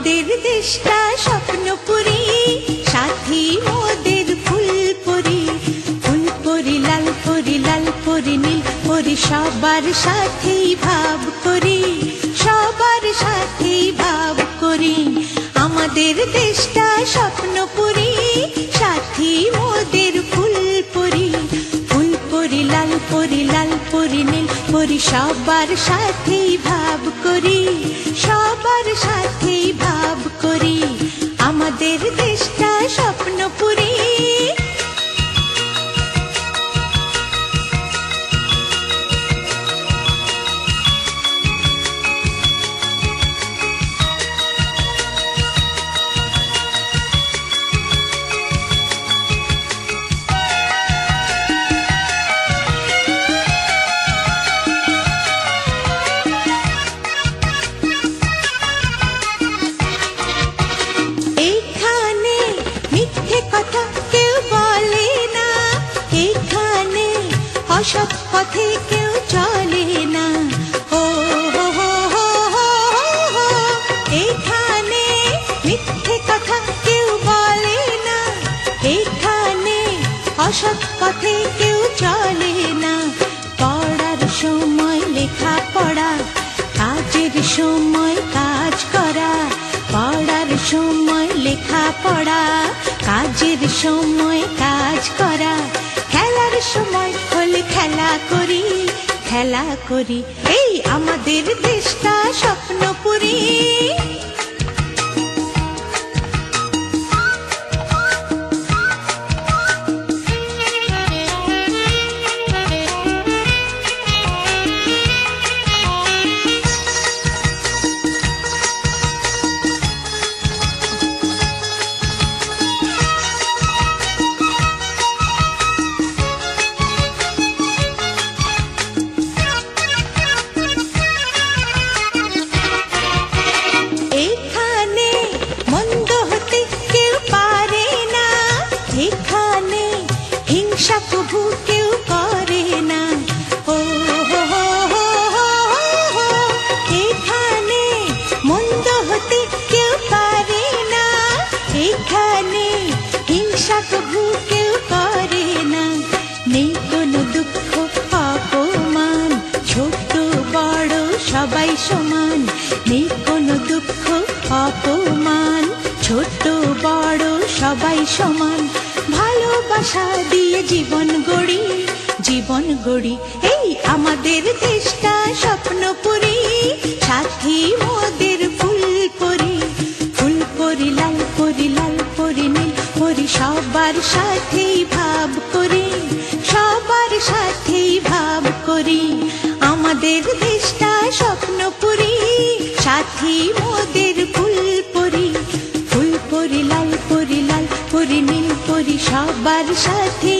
আমাদের দেশটা স্বপ্নপুরী, সাথী মোদের ফুলপুরি। ফুলপুরি লাল পরি, লাল পরি নীল পরি, সবার সাথেই ভাব করি, সবার সাথেই ভাব করি। আমাদের দেশটা স্বপ্নপুরী, সাথী মোদের ফুলপুরি। ফুলপুরি লাল পরি, লাল পরি নীল পরি, সবার সাথেই ভাব করি, সবার সাথেই ভাব করি। আমাদের দেশটা স্বপ্নপুরী। অসৎ পথে কেউ চলে না, ও এখানে মিথ্যে কথা কেউ বলে না, এখানে অসৎ পথে কেউ চলে না। পড়ার সময় লেখা পড়া, কাজের সময় কাজ করা। পড়ার সময় লেখা পড়া, কাজের সময় কাজ করা। খেলার সময় হলে খেলা করি, খেলা করি। এই আমাদের দেশটা স্বপ্নপুরী। হিংসা প্রভু কেউ করে না, ও এখানে মন্দ হতে কেউ পারে না, এখানে হিংসা প্রভু কেউ করে না। নেই কোনো দুঃখ অপমান, ছোট বড় সবাই সমান। নেই কোনো দুঃখ অপমান, ছোট বড় সবাই সমান। ভালোবাসা দিয়ে জীবন গড়ি, জীবন গড়ি। এই আমাদের দেশটা স্বপ্নপুরী, সাথী মোদের ফুলপুরি। ফুলপুরি লাল পরি, লাল পরি নীল পরি, সবার সাথেই ভাব করি, সবার সাথেই ভাব করি। আমাদের দেশটা স্বপ্নপুরী, সাথী মোদের ফুলপুরি। ফুলপুরি লাল পরি, লাল পরি নীল পরি, সবার সাথে